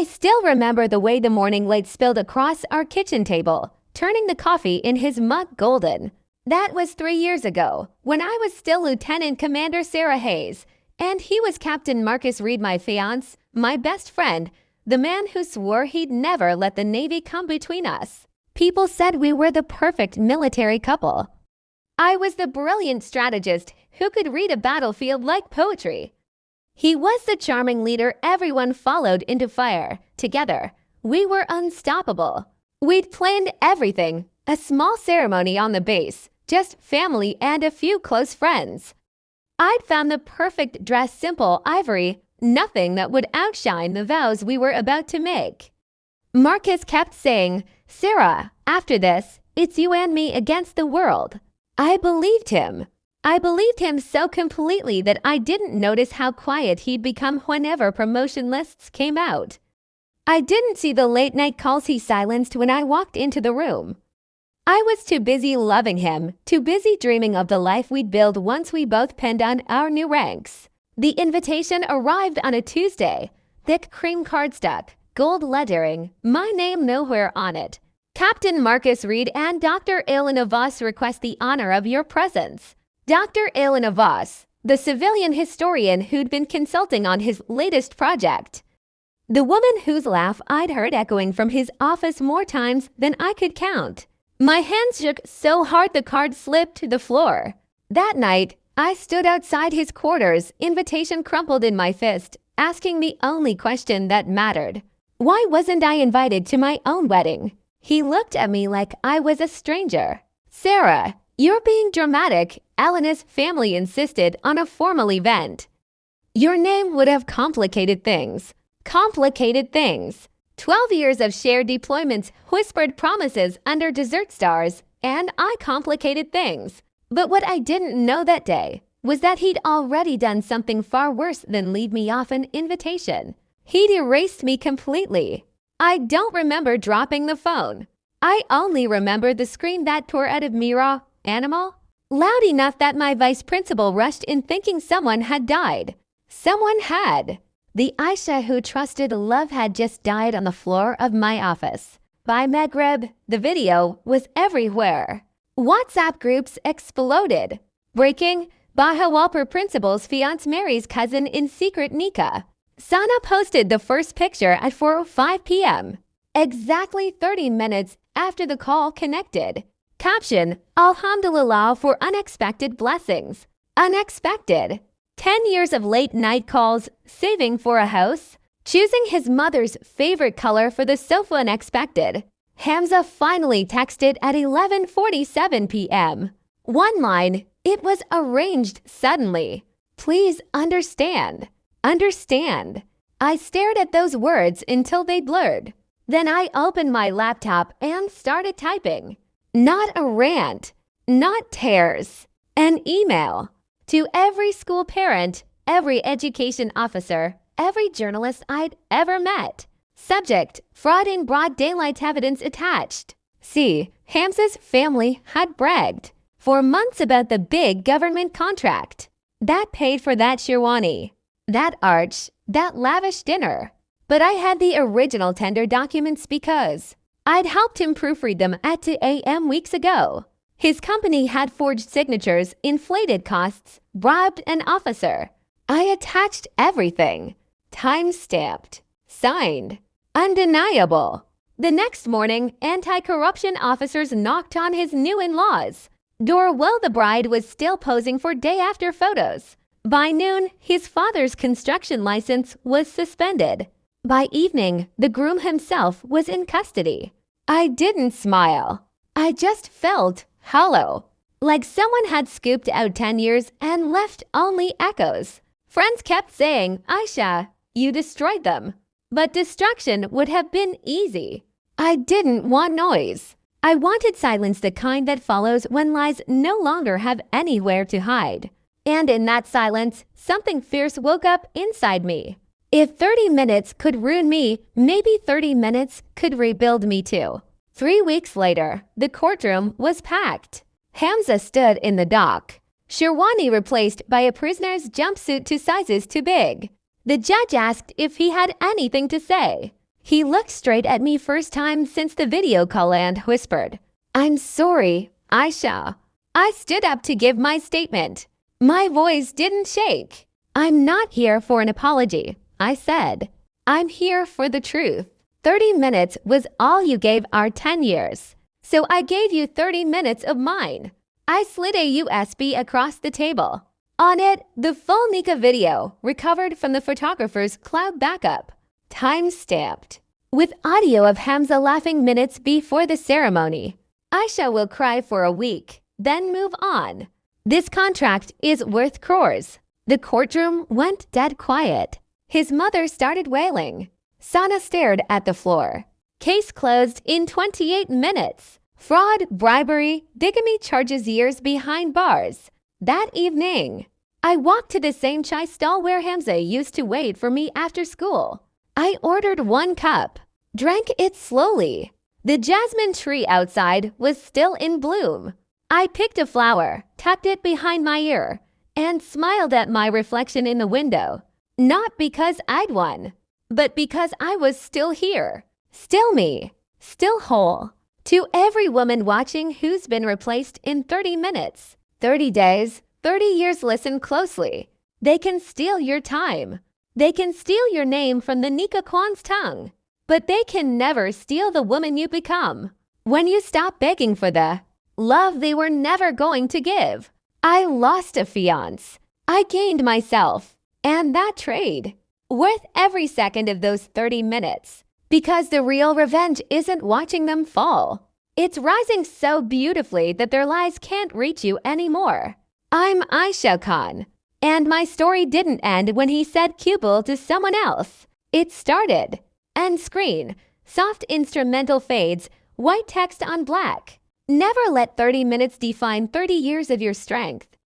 I still remember the way the morning light spilled across our kitchen table, turning the coffee in his mug golden. That was 3 years ago, when I was still Lieutenant Commander Sarah Hayes, and he was Captain Marcus Reed, my fiancé, my best friend, the man who swore he'd never let the Navy come between us. People said we were the perfect military couple. I was the brilliant strategist who could read a battlefield like poetry. He was the charming leader everyone followed into fire. Together, we were unstoppable. We'd planned everything, a small ceremony on the base, just family and a few close friends. I'd found the perfect dress, simple ivory, nothing that would outshine the vows we were about to make. Marcus kept saying, "Sarah, after this, it's you and me against the world." I believed him. I believed him so completely that I didn't notice how quiet he'd become whenever promotion lists came out. I didn't see the late-night calls he silenced when I walked into the room. I was too busy loving him, too busy dreaming of the life we'd build once we both pinned on our new ranks. The invitation arrived on a Tuesday. Thick cream cardstock, gold lettering, my name nowhere on it. Captain Marcus Reed and Dr. Elena Voss request the honor of your presence. Dr. Elena Voss, the civilian historian who'd been consulting on his latest project. The woman whose laugh I'd heard echoing from his office more times than I could count. My hands shook so hard the card slipped to the floor. That night, I stood outside his quarters, invitation crumpled in my fist, asking the only question that mattered. Why wasn't I invited to my own wedding? He looked at me like I was a stranger. "Sarah, you're being dramatic," Elena's family insisted on a formal event. "Your name would have complicated things. Complicated things. 12 years of shared deployments, whispered promises under desert stars, and I complicated things." But what I didn't know that day was that he'd already done something far worse than leave me off an invitation. He'd erased me completely. I don't remember dropping the phone. I only remember the scream that tore out of me raw, animal, loud enough that my vice principal rushed in thinking someone had died. Someone had. The Aisha who trusted love had just died on the floor of my office. By Maghreb, the video was everywhere. WhatsApp groups exploded. Breaking, Baha Walper principal's fiancé marries cousin in secret nikah. Sana posted the first picture at 4:05 p.m. Exactly 30 minutes after the call connected. Caption, Alhamdulillah for unexpected blessings. Unexpected. 10 years of late-night calls, saving for a house, choosing his mother's favorite color for the sofa unexpected. Hamza finally texted at 11:47 p.m. One line, it was arranged suddenly. Please understand. Understand. I stared at those words until they blurred. Then I opened my laptop and started typing. Not a rant, not tears, an email. To every school parent, every education officer, every journalist I'd ever met. Subject, fraud in broad daylight evidence attached. See, Hamza's family had bragged for months about the big government contract. That paid for that Sherwani, that arch, that lavish dinner. But I had the original tender documents because I'd helped him proofread them at 2 a.m. weeks ago. His company had forged signatures, inflated costs, bribed an officer. I attached everything. Time-stamped. Signed. Undeniable. The next morning, anti-corruption officers knocked on his new in-laws door while the bride was still posing for day-after photos. By noon, his father's construction license was suspended. By evening, the groom himself was in custody. I didn't smile. I just felt hollow, like someone had scooped out 10 years and left only echoes. Friends kept saying, Aisha, you destroyed them. But destruction would have been easy. I didn't want noise. I wanted silence, the kind that follows when lies no longer have anywhere to hide. And in that silence, something fierce woke up inside me. If 30 minutes could ruin me, maybe 30 minutes could rebuild me too. 3 weeks later, the courtroom was packed. Hamza stood in the dock. Sherwani replaced by a prisoner's jumpsuit 2 sizes too big. The judge asked if he had anything to say. He looked straight at me first time since the video call and whispered, "I'm sorry, Aisha." I stood up to give my statement. My voice didn't shake. "I'm not here for an apology," I said. "I'm here for the truth. 30 minutes was all you gave our 10 years. So I gave you 30 minutes of mine." I slid a USB across the table. On it, the full Nika video, recovered from the photographer's cloud backup. Time-stamped. With audio of Hamza laughing minutes before the ceremony. "Aisha will cry for a week, then move on. This contract is worth crores." The courtroom went dead quiet. His mother started wailing. Sana stared at the floor. Case closed in 28 minutes. Fraud, bribery, bigamy charges years behind bars. That evening, I walked to the same chai stall where Hamza used to wait for me after school. I ordered 1 cup, drank it slowly. The jasmine tree outside was still in bloom. I picked a flower, tucked it behind my ear, and smiled at my reflection in the window. Not because I'd won, but because I was still here. Still me. Still whole. To every woman watching who's been replaced in 30 minutes, 30 days, 30 years, listen closely. They can steal your time. They can steal your name from the Nika Kwan's tongue. But they can never steal the woman you become. When you stop begging for the love they were never going to give. I lost a fiancé. I gained myself. And that trade. Worth every second of those 30 minutes. Because the real revenge isn't watching them fall. It's rising so beautifully that their lies can't reach you anymore. I'm Aisha Khan. And my story didn't end when he said Kubel to someone else. It started. End screen. Soft instrumental fades. White text on black. Never let 30 minutes define 30 years of your strength.